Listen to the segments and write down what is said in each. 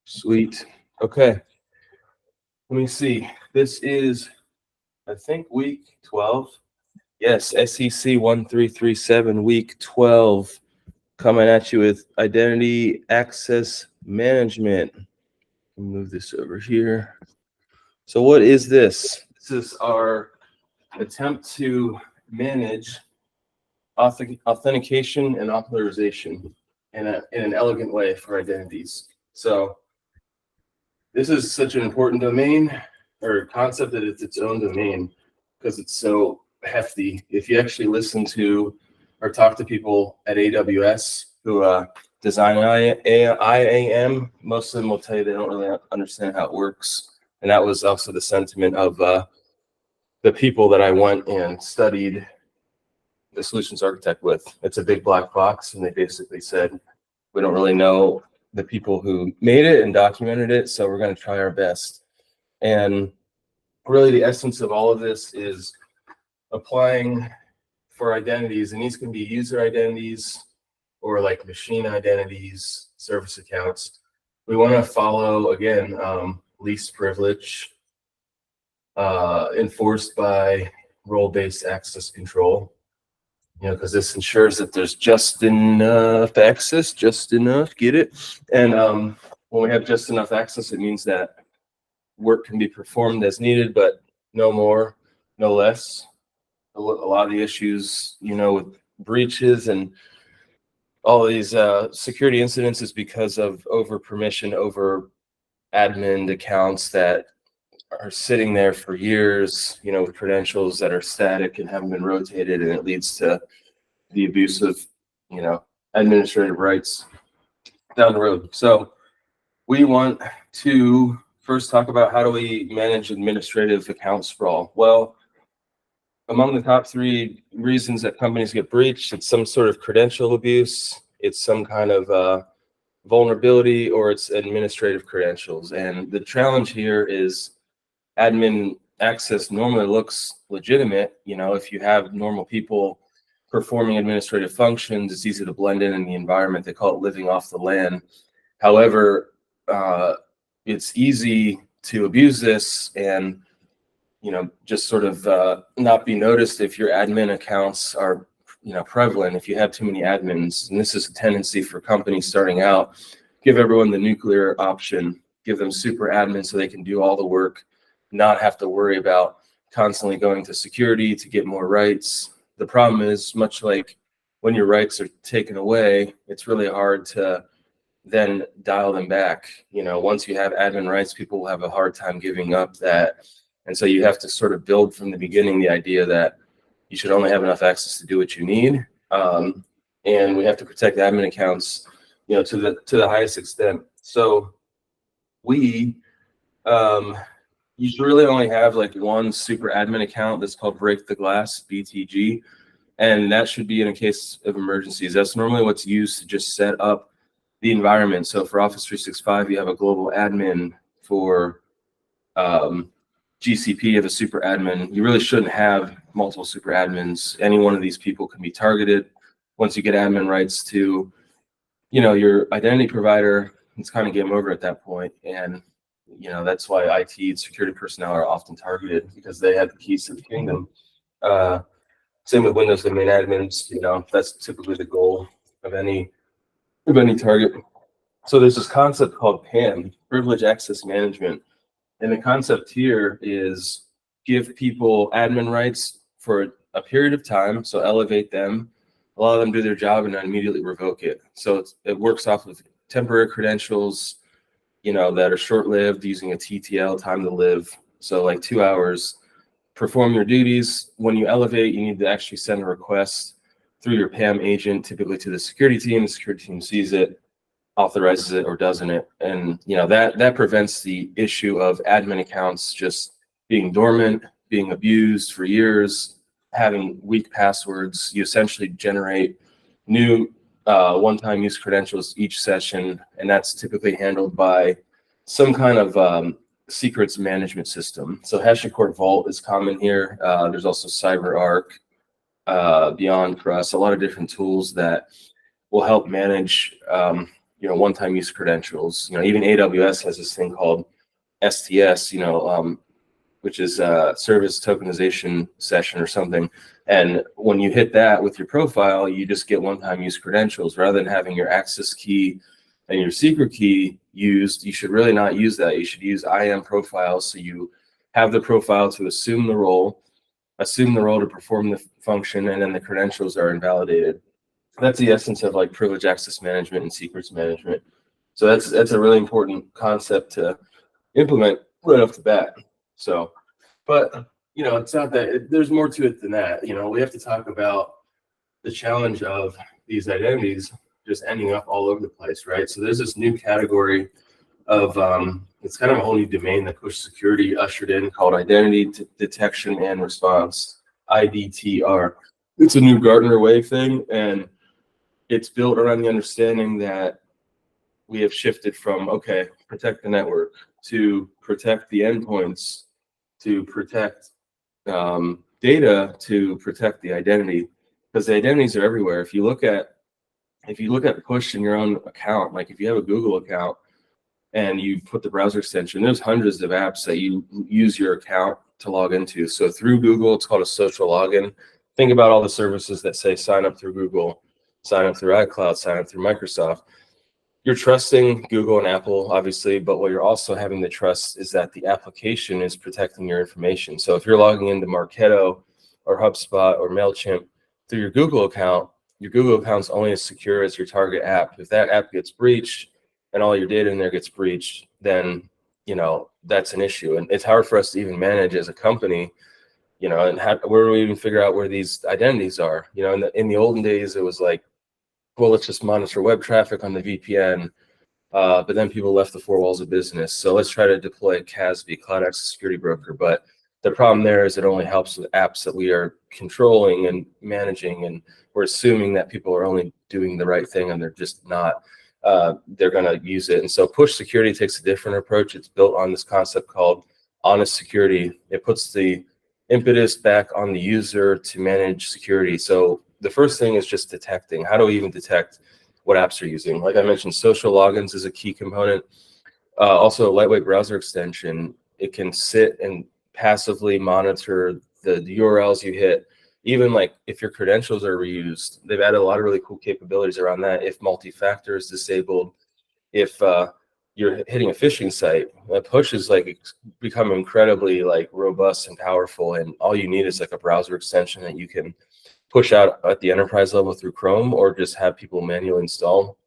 Sweet. Okay. Let me see. This is, I think, week 12. Yes, SEC1337, week 12, coming at you with identity access management. Move this over here. So what is this? This is our attempt to manage authentication and authorization in an elegant way for identities. So this is such an important domain or concept that it's its own domain because it's so hefty. If you actually listen to or talk to people at AWS who design IAM, most of them will tell you they don't really understand how it works. And that was also the sentiment of the people that I went and studied the solutions architect with. It's a big black box, and they basically said, we don't really know the people who made it and documented it, so we're going to try our best. And really the essence of all of this is applying for identities, and these can be user identities or like machine identities, service accounts. We want to follow, again, least privilege enforced by role-based access control. Because this ensures that there's just enough access, get it? And when we have just enough access, it means that work can be performed as needed, but no more, no less. A lot of the issues, with breaches and all these security incidents is because of over permission, over admin accounts that are sitting there for years, with credentials that are static and haven't been rotated, and it leads to the abuse of, administrative rights down the road. So we want to first talk about how do we manage administrative account sprawl. Well, among the top 3 reasons that companies get breached, it's some sort of credential abuse, it's some kind of vulnerability, or it's administrative credentials. And the challenge here is admin access normally looks legitimate. If you have normal people performing administrative functions, it's easy to blend in the environment. They call it living off the land. However, it's easy to abuse this and, just sort of not be noticed if your admin accounts are, prevalent. If you have too many admins, and this is a tendency for companies starting out, give everyone the nuclear option, give them super admin so they can do all the work, not have to worry about constantly going to security to get more rights. The problem is, much like when your rights are taken away, it's really hard to then dial them back. Once you have admin rights, people will have a hard time giving up that. And so you have to sort of build from the beginning the idea that you should only have enough access to do what you need. And we have to protect admin accounts, to the highest extent. So we you should really only have like one super admin account that's called Break the Glass, BTG. And that should be in a case of emergencies. That's normally what's used to just set up the environment. So for Office 365, you have a global admin. For GCP, you have a super admin. You really shouldn't have multiple super admins. Any one of these people can be targeted. Once you get admin rights to, your identity provider, it's kind of game over at that point. And that's why IT and security personnel are often targeted, because they have the keys to the kingdom. Same with Windows domain admins. That's typically the goal of any target. So there's this concept called PAM, Privilege Access Management. And the concept here is give people admin rights for a period of time, so elevate them, allow them to do their job, and then immediately revoke it. So it works off of temporary credentials, that are short-lived, using a TTL, time to live. So like 2 hours, perform your duties. When you elevate, you need to actually send a request through your PAM agent, typically to the security team. The security team sees it, authorizes it, or doesn't it. And that prevents the issue of admin accounts just being dormant, being abused for years, having weak passwords. You essentially generate new one-time use credentials each session, and that's typically handled by some kind of secrets management system. So HashiCorp Vault is common here. There's also CyberArk, Beyond Trust, a lot of different tools that will help manage one-time use credentials. Even AWS has this thing called STS, which is a service tokenization session or something. And when you hit that with your profile, you just get one-time use credentials rather than having your access key and your secret key used. You should really not use that. You should use IAM profiles. So you have the profile to assume the role to perform the function, and then the credentials are invalidated. That's the essence of like privilege access management and secrets management. So that's a really important concept to implement right off the bat. So, but it's not that there's more to it than that. We have to talk about the challenge of these identities just ending up all over the place, right? So there's this new category of it's kind of a whole new domain that Push Security ushered in called Identity Detection and Response, IDTR. It's a new Gartner Wave thing, and it's built around the understanding that we have shifted from, okay, protect the network, to protect the endpoints, to protect data, to protect the identity, because the identities are everywhere. If you look at Push in your own account, like if you have a Google account and you put the browser extension, there's hundreds of apps that you use your account to log into. So through Google, it's called a social login. Think about all the services that say sign up through Google, sign up through iCloud, sign up through Microsoft. You're trusting Google and Apple, obviously, but what you're also having to trust is that the application is protecting your information. So if you're logging into Marketo or HubSpot or MailChimp through your Google account's only as secure as your target app. If that app gets breached and all your data in there gets breached, then that's an issue. And it's hard for us to even manage as a company, and where do we even figure out where these identities are? In the olden days, it was like, well, let's just monitor web traffic on the VPN. But then people left the four walls of business. So let's try to deploy CASB, Cloud Access Security Broker. But the problem there is it only helps with apps that we are controlling and managing, and we're assuming that people are only doing the right thing, and they're just not. They're going to use it. And so Push Security takes a different approach. It's built on this concept called honest security. It puts the impetus back on the user to manage security. So the first thing is just detecting. How do we even detect what apps are using? Like I mentioned, social logins is a key component. Also, a lightweight browser extension. It can sit and passively monitor the URLs you hit. Even like if your credentials are reused, they've added a lot of really cool capabilities around that. If multi-factor is disabled, if you're hitting a phishing site, Push is like become incredibly like robust and powerful, and all you need is like a browser extension that you can push out at the enterprise level through Chrome, or just have people manually install.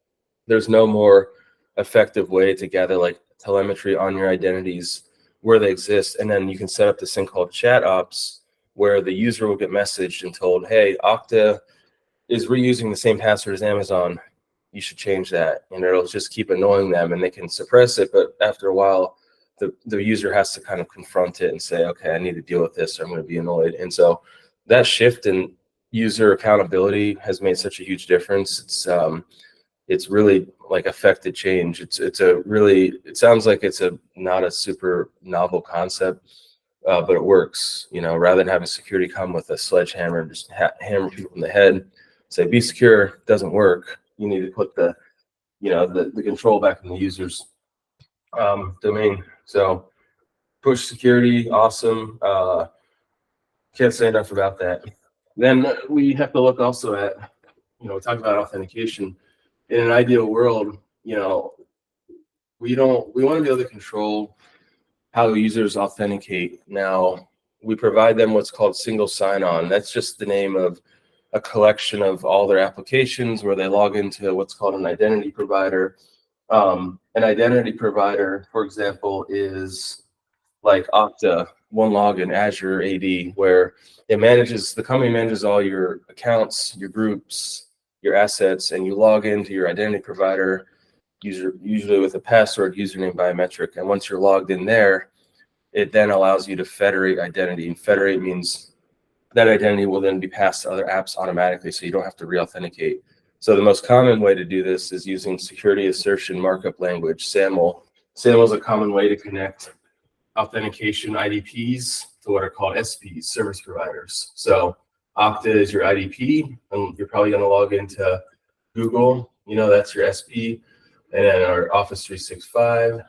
There's no more effective way to gather like telemetry on your identities where they exist, and then you can set up this thing called chat ops, where the user will get messaged and told, hey, Okta is reusing the same password as Amazon. You should change that. And it'll just keep annoying them, and they can suppress it. But after a while, the user has to kind of confront it and say, okay, I need to deal with this, or I'm going to be annoyed. And so that shift in user accountability has made such a huge difference. It's really like affected change. It sounds like it's not a super novel concept, but it works. Rather than having security come with a sledgehammer and just hammer people in the head, say be secure, doesn't work. You need to put the control back in the user's domain. So Push Security, awesome. Can't say enough about that. Then we have to look also at, we talk about authentication. In an ideal world, we want to be able to control how users authenticate. Now, we provide them what's called single sign-on. That's just the name of a collection of all their applications where they log into what's called an identity provider. An identity provider, for example, is like Okta, OneLogin, Azure AD, where the company manages all your accounts, your groups, your assets, and you log into your identity provider, usually with a password, username, biometric. And once you're logged in there, it then allows you to federate identity. And federate means that identity will then be passed to other apps automatically, so you don't have to re-authenticate. So the most common way to do this is using security assertion markup language, SAML. SAML is a common way to connect authentication IDPs to what are called SPs, service providers. So Okta is your IDP, and you're probably going to log into Google. That's your SP. and then our Office 365,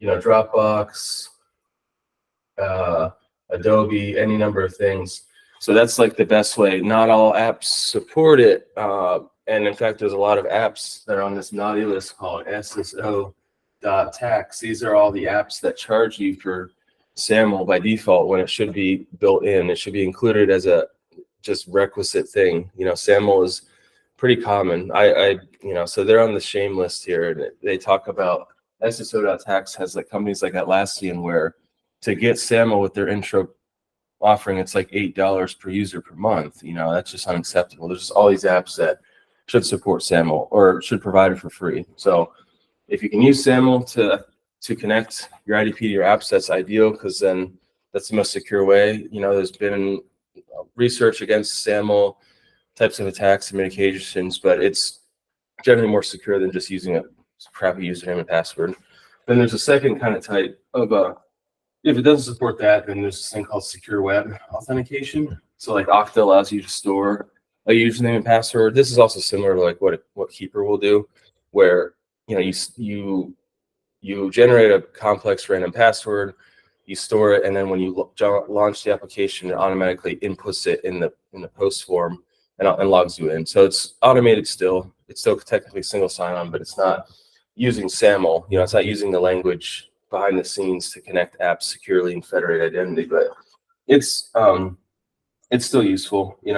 Dropbox, Adobe, any number of things. So that's like the best way. Not all apps support it. And in fact, there's a lot of apps that are on this naughty list called SSO.tax. These are all the apps that charge you for SAML by default when it should be built in. It should be included as a just requisite thing. SAML is pretty common. So they're on the shame list here. And they talk about SSO.tax has like companies like Atlassian where to get SAML with their intro offering, it's like $8 per user per month. That's just unacceptable. There's just all these apps that should support SAML or should provide it for free. So if you can use SAML to connect your IDP to your apps, that's ideal because then that's the most secure way. There's been research against SAML types of attacks and mitigations, but it's generally more secure than just using a crappy username and password. Then there's a second kind of type of if it doesn't support that, then there's this thing called secure web authentication. So like Okta allows you to store a username and password. This is also similar to like what Keeper will do, where you generate a complex random password, you store it, and then when you launch the application, it automatically inputs it in the post form and logs you in. So it's automated still. It's still technically single sign-on, but it's not using SAML. It's not using the language behind the scenes to connect apps securely and federate identity, but it's still useful. It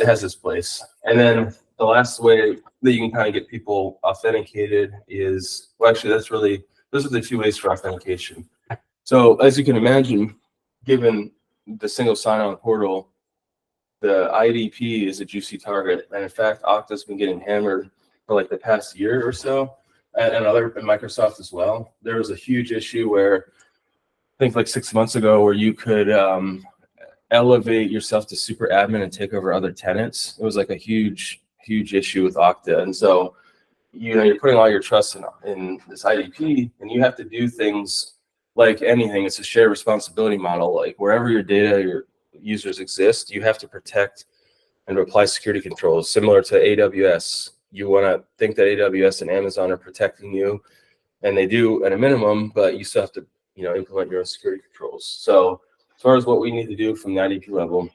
has its place. And then the last way that you can kind of get people authenticated is, well, actually, those are the two ways for authentication. So as you can imagine, given the single sign-on portal, the IDP is a juicy target. And in fact, Okta's been getting hammered for like the past year or so, and Microsoft as well. There was a huge issue where I think like 6 months ago where you could elevate yourself to super admin and take over other tenants. It was like a huge issue with Okta. And so, you're putting all your trust in this IDP, and you have to do things like anything. It's a shared responsibility model. Like wherever your data, your users exist, you have to protect and apply security controls. Similar to AWS, you want to think that AWS and Amazon are protecting you, and they do at a minimum, but you still have to, implement your own security controls. So as far as what we need to do from the IDP level,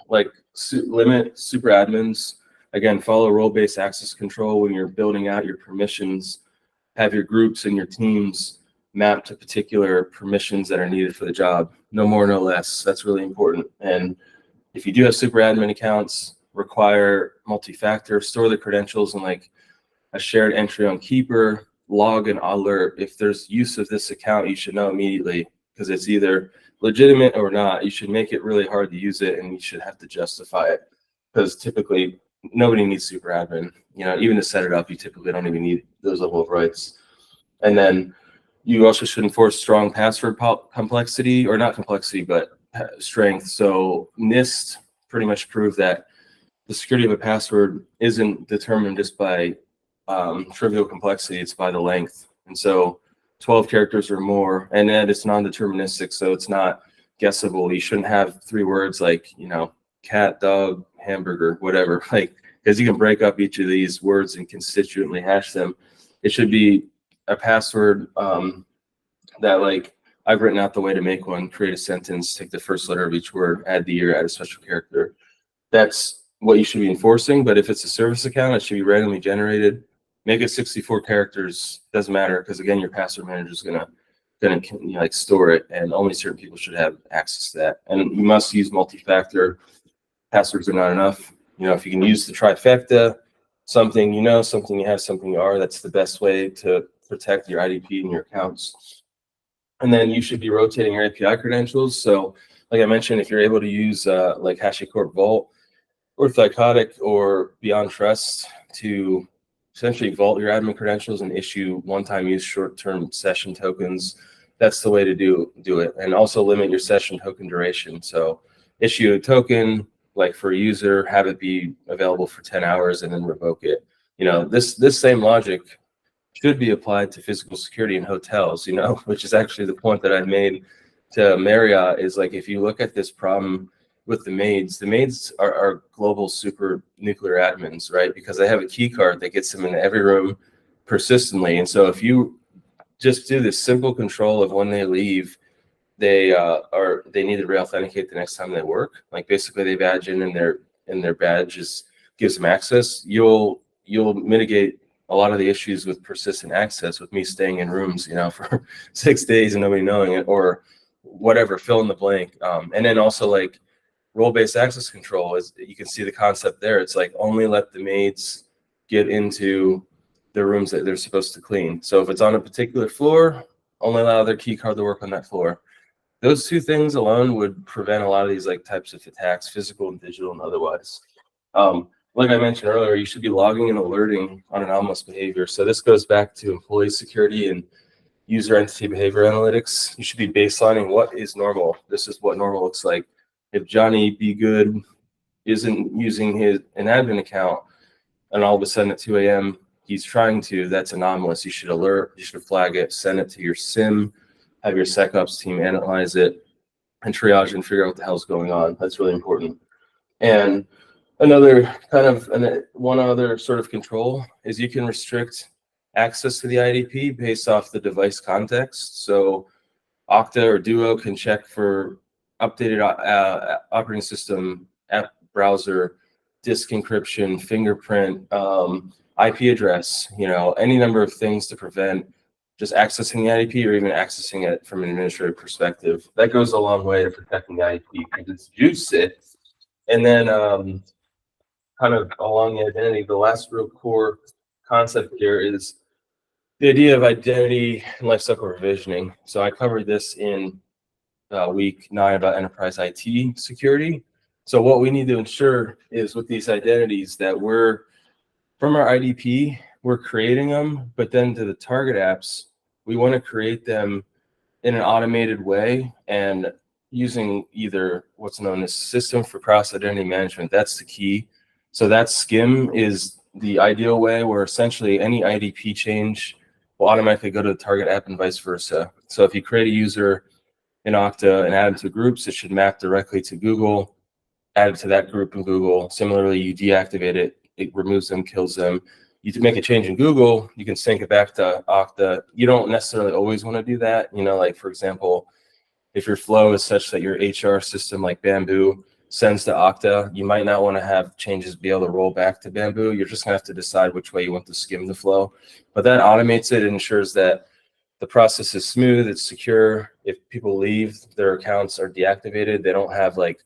like limit super admins. Again, follow role-based access control when you're building out your permissions. Have your groups and your teams mapped to particular permissions that are needed for the job. No more, no less. That's really important. And if you do have super admin accounts, require multi-factor, store the credentials in like a shared entry on Keeper, log and alert. If there's use of this account, you should know immediately because it's either legitimate or not. You should make it really hard to use it, and you should have to justify it because typically nobody needs super admin. Even to set it up, you typically don't even need those level of rights. And then you also should enforce strong password complexity, or not complexity, but strength. So NIST pretty much proved that the security of a password isn't determined just by trivial complexity, it's by the length. And so 12 characters or more, and then it's non-deterministic, so it's not guessable. You shouldn't have 3 words like, cat, dog, hamburger, whatever, like, because you can break up each of these words and constituently hash them. It should be a password that, like, I've written out the way to make one: create a sentence, take the first letter of each word, add the year, add a special character. That's what you should be enforcing. But if it's a service account, it should be randomly generated. Make it 64 characters. Doesn't matter, because again, your password manager is gonna store it, and only certain people should have access to that. And you must use multi-factor. Passwords are not enough. If you can use the trifecta, something something you have, something you are, that's the best way to protect your IDP and your accounts. And then you should be rotating your API credentials. So like I mentioned, if you're able to use like HashiCorp Vault or Thycotic or Beyond Trust to essentially vault your admin credentials and issue one-time use short-term session tokens, that's the way to do it. And also limit your session token duration. So issue a token like for a user, have it be available for 10 hours and then revoke it. This same logic should be applied to physical security in hotels, which is actually the point that I made to Marriott, is like, if you look at this problem with the maids. The maids are global super nuclear admins, right? Because they have a key card that gets them in every room persistently. And so if you just do this simple control of when they leave, they need to re-authenticate the next time they work. Like basically they badge in and their badge gives them access. You'll mitigate a lot of the issues with persistent access with me staying in rooms, for 6 days and nobody knowing it, or whatever, fill in the blank. And then also like role-based access control is, you can see the concept there. It's like only let the maids get into the rooms that they're supposed to clean. So if it's on a particular floor, only allow their key card to work on that floor. Those two things alone would prevent a lot of these like types of attacks, physical and digital and otherwise. Like I mentioned earlier, you should be logging and alerting on anomalous behavior. So this goes back to employee security and user entity behavior analytics. You should be baselining what is normal. This is what normal looks like. If Johnny Be Good isn't using an admin account and all of a sudden at 2 a.m. he's trying to, that's anomalous. You should alert, you should flag it, send it to your SIM, have your SecOps team analyze it and triage and figure out what the hell's going on. That's really important. And one other sort of control is you can restrict access to the IDP based off the device context. So Okta or Duo can check for updated operating system, app browser, disk encryption, fingerprint, IP address, any number of things to prevent just accessing the IDP or even accessing it from an administrative perspective. That goes a long way to protecting the IDP because it's juice it. And then kind of along the identity, the last real core concept here is the idea of identity and lifecycle provisioning. So I covered this in week 9 about enterprise IT security. So what we need to ensure is with these identities that from our IDP, we're creating them, but then to the target apps, we want to create them in an automated way and using either what's known as system for cross identity management. That's the key. So that SCIM is the ideal way where essentially any IDP change will automatically go to the target app and vice versa. So if you create a user in Okta and add them to groups, it should map directly to Google, add it to that group in Google. Similarly, you deactivate it, it removes them, kills them. You can make a change in Google, you can sync it back to Okta. You don't necessarily always want to do that. Like for example, if your flow is such that your HR system like Bamboo sends to Okta, you might not want to have changes be able to roll back to Bamboo. You're just gonna have to decide which way you want to skim the flow. But that automates it and ensures that the process is smooth, it's secure. If people leave, their accounts are deactivated. They don't have like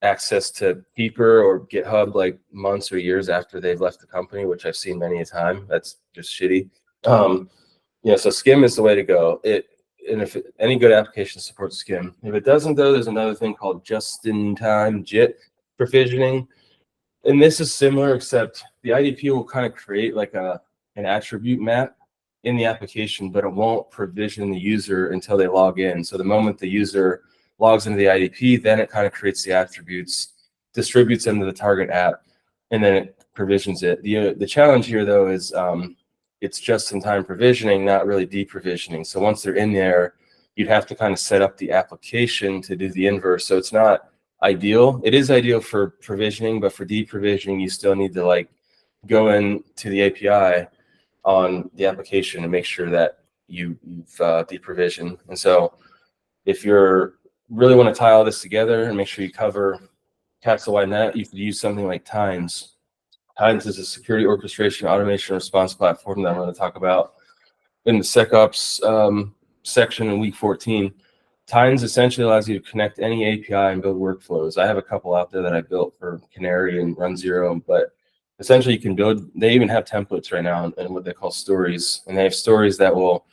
access to Peeper or GitHub like months or years after they've left the company, which I've seen many a time. That's just shitty. So SCIM is the way to go. Any good application supports SCIM. If it doesn't, though, there's another thing called just-in-time JIT provisioning. And this is similar, except the IDP will kind of create like an attribute map in the application, but it won't provision the user until they log in. So the moment the user logs into the IDP, then it kind of creates the attributes, distributes them to the target app, and then it provisions it. The challenge here, though, is it's just-in-time provisioning, not really deprovisioning. So once they're in there, you'd have to kind of set up the application to do the inverse. So it's not ideal. It is ideal for provisioning, but for deprovisioning, you still need to like go into the API on the application and make sure that you've deprovisioned. And so if you're really want to tie all this together and make sure you cover castle-wide net, you could use something like Tines. Tines is a security orchestration automation response platform that I'm going to talk about in the SecOps section in week 14. Tines essentially allows you to connect any API and build workflows. I have a couple out there that I built for Canary and Run Zero, but essentially you can build, they even have templates right now and what they call stories. And they have stories that will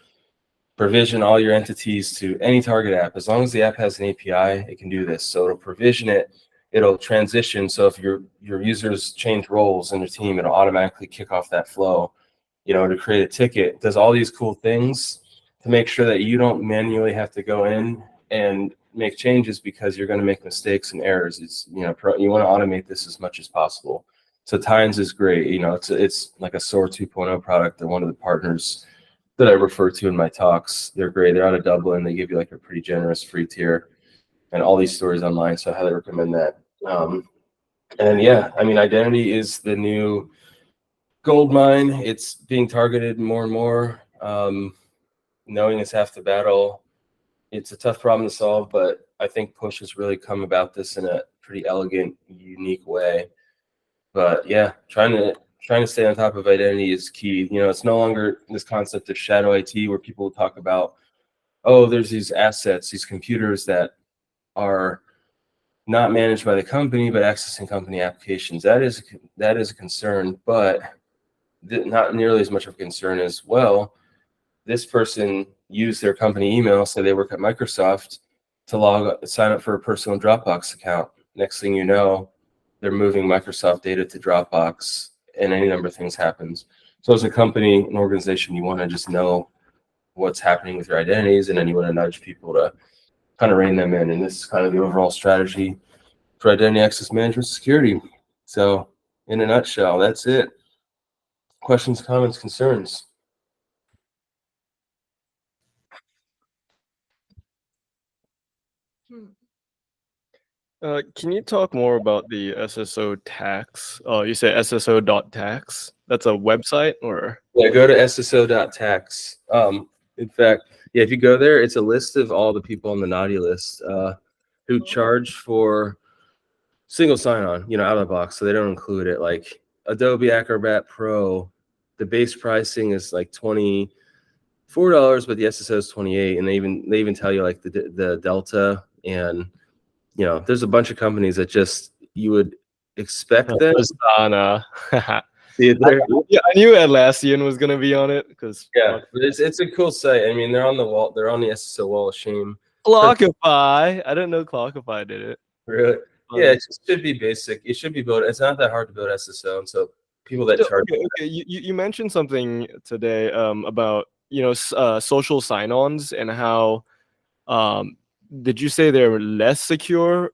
provision all your entities to any target app. As long as the app has an API, it can do this. So it'll provision it, it'll transition. So if your users change roles in your team, it'll automatically kick off that flow, to create a ticket. It does all these cool things to make sure that you don't manually have to go in and make changes because you're going to make mistakes and errors. It's, you want to automate this as much as possible. So Tines is great. It's like a SOAR 2.0 product. They're one of the partners that I refer to in my talks. They're great. They're out of Dublin. They give you like a pretty generous free tier. and all these stories online. So I highly recommend that. And yeah, I mean, identity is the new gold mine. It's being targeted more and more. Knowing is half the battle. It's a tough problem to solve, but I think Push has really come about this in a pretty elegant, unique way. But yeah, trying to stay on top of identity is key. You know, it's no longer this concept of shadow IT where people talk about, oh, there's these assets, these computers that are not managed by the company, but accessing company applications. That is a concern, but not nearly as much of a concern as, well, this person used their company email, so they work at Microsoft, to sign up for a personal Dropbox account. Next thing you know, they're moving Microsoft data to Dropbox, and any number of things happens. So as a company, an organization, you want to just know what's happening with your identities, and then you want to nudge people to kind of rein them in. And this is kind of the overall strategy for identity access management security. So in a nutshell, that's it. Questions, comments, concerns? Can you talk more about the SSO tax? Oh, you say SSO.tax? That's a website, or? Yeah, go to sso.tax. In fact, yeah, if you go there, it's a list of all the people on the naughty list who charge for single sign-on, out of the box, so they don't include it. Like Adobe Acrobat Pro, the base pricing is like $24, but the SSO is $28, and they even tell you like the delta, and there's a bunch of companies that just you would expect them. Asana. See it there? Yeah, I knew Atlassian was gonna be on it because Yeah, but it's a cool site. I mean, they're on the wall. They're on the SSO wall of shame. Clockify. I didn't know Clockify did it. Really? Yeah, it just should be basic. It should be built. It's not that hard to build SSO, and so people that charge. Okay. You mentioned something today about social sign-ons and how did you say they're less secure,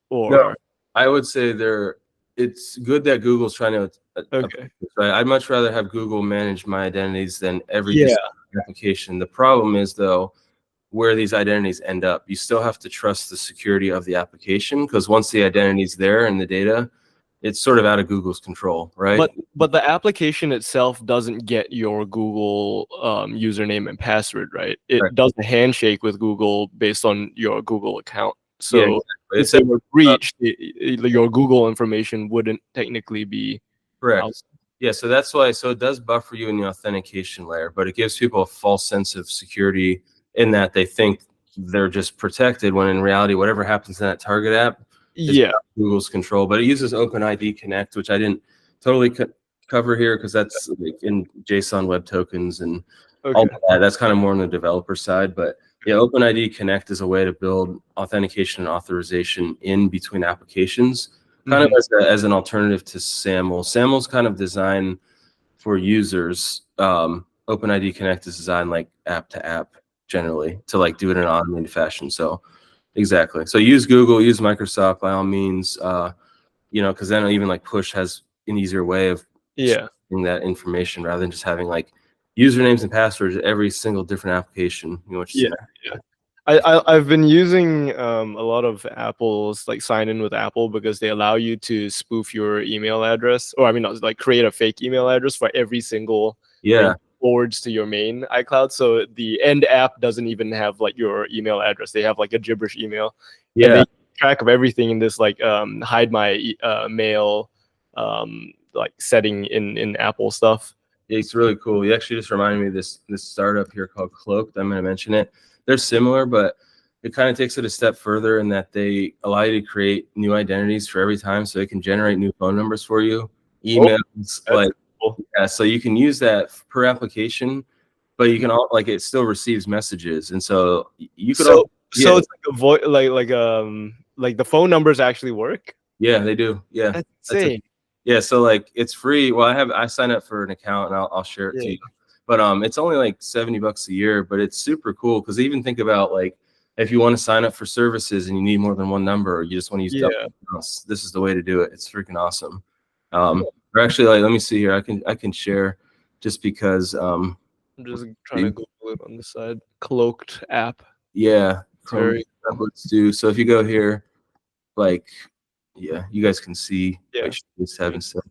or? No, I would say it's good that Google's trying to. Okay. Right. I'd much rather have Google manage my identities than every Yeah. application. The problem is, though, where these identities end up. You still have to trust the security of the application, because once the identity's there and the data, it's sort of out of Google's control, right? But the application itself doesn't get your Google username and password, right? It does a handshake with Google based on your Google account. So yeah, exactly. if they were breached, your Google information wouldn't technically be correct. out. Yeah, so that's why. So it does buffer you in the authentication layer, but it gives people a false sense of security in that they think they're just protected, when in reality, whatever happens in that target app is Google's control. But it uses OpenID Connect, which I didn't totally cover here because that's like in JSON Web Tokens and all that. That's kind of more on the developer side. But yeah, OpenID Connect is a way to build authentication and authorization in between applications, kind of as an alternative to SAML. SAML's kind of designed for users. OpenID Connect is designed like app to app generally to like do it in an automated fashion. So exactly. So use Google, use Microsoft by all means, because then even like Push has an easier way of sharing that information rather than just having like usernames and passwords at every single different application. I've been using a lot of Apple's like sign in with Apple because they allow you to spoof your email address, or like create a fake email address for every single forwards to your main iCloud. So the end app doesn't even have like your email address. They have like a gibberish email. Yeah. And they keep track of everything in this like hide my mail like setting in Apple stuff. It's really cool. You actually just reminded me of this startup here called Cloaked. I'm going to mention it. They're similar, but it kind of takes it a step further in that they allow you to create new identities for every time, so they can generate new phone numbers for you, emails, so you can use that per application, but you can it still receives messages, and so you could. So it's like like the phone numbers actually work. Yeah, they do. Yeah, that's insane. Yeah, so like it's free. Well, I signed up for an account and I'll share it to you. But it's only like $70 a year, but it's super cool because even think about like if you want to sign up for services and you need more than one number, or you just want to use this is the way to do it. It's freaking awesome. Or actually, like let me see here. I can share just because I'm just trying to Google it on the side. Cloaked app. Yeah. Very let's do. So if you go here, like, yeah, you guys can see. Yeah. Wait, this tab instead.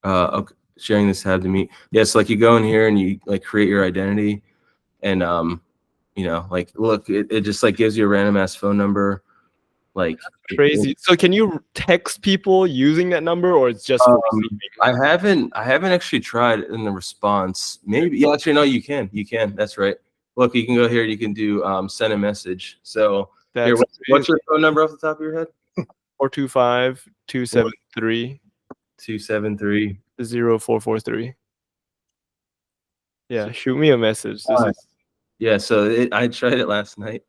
Okay, sharing this tab to meet. Yes, like you go in here and you like create your identity, and you know, like look, it just like gives you a random ass phone number. Like Crazy. So can you text people using that number, or it's just for receiving? I haven't actually tried in the response. Maybe yeah, actually no, you can. That's right. Look, you can go here, you can do send a message. So here, what's your phone number off the top of your head? 425-273 273 0443. Yeah, shoot me a message. Yeah, so I tried it last night,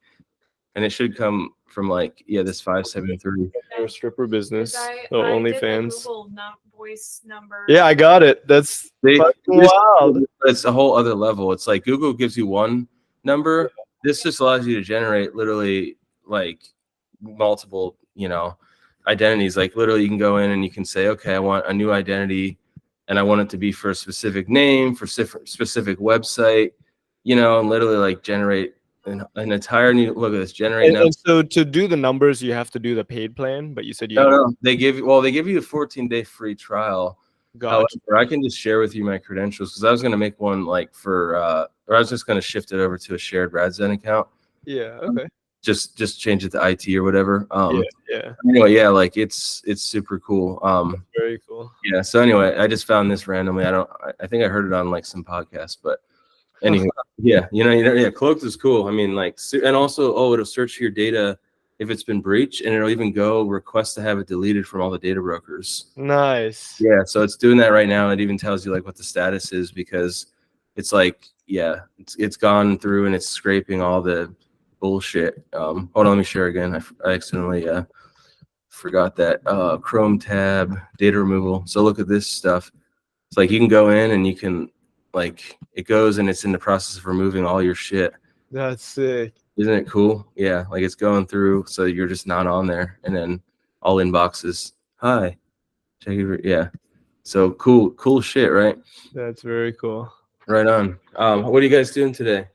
and it should come from like this 573. Your stripper business. I OnlyFans. Google voice number. Yeah, I got it. That's wild. It's a whole other level. It's like Google gives you one number. This just allows you to generate literally like multiple, identities. Like literally you can go in and you can say, okay, I want a new identity and I want it to be for a specific name, for specific website, and literally like generate an entire new, look at this, generate. And so to do the numbers, you have to do the paid plan, but you said you no, they give you a 14-day free trial. Gotcha. However, I can just share with you my credentials because I was going to make one like for, or I was just going to shift it over to a shared Radzen account. Yeah. Okay. Just change it to IT or whatever. Yeah. Anyway, yeah, like it's super cool. Very cool. Yeah. So anyway, I just found this randomly. I think I heard it on like some podcast, but anyway, yeah, Cloaked is cool. I mean, like, and also, it'll search your data if it's been breached, and it'll even go request to have it deleted from all the data brokers. Nice. Yeah, so it's doing that right now. It even tells you like what the status is because it's like, yeah, it's gone through and it's scraping all the bullshit. Hold on, let me share again. I accidentally forgot that. Chrome tab, data removal. So look at this stuff. It's like you can go in and you can like it goes and it's in the process of removing all your shit. That's sick. Isn't it cool? Yeah, like it's going through so you're just not on there, and then all inboxes. Hi, check it. Yeah, so cool shit, right? That's very cool. Right on. What are you guys doing today?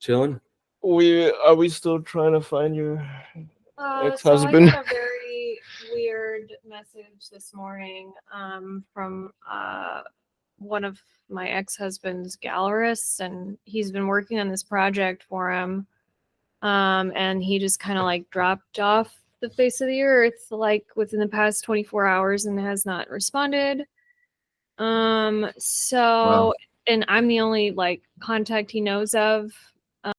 Chilling? Are we still trying to find your ex-husband? So I got a very weird message this morning from one of my ex-husband's gallerists, and he's been working on this project for him. And he just kind of like dropped off the face of the earth like within the past 24 hours and has not responded. So wow. And I'm the only like contact he knows of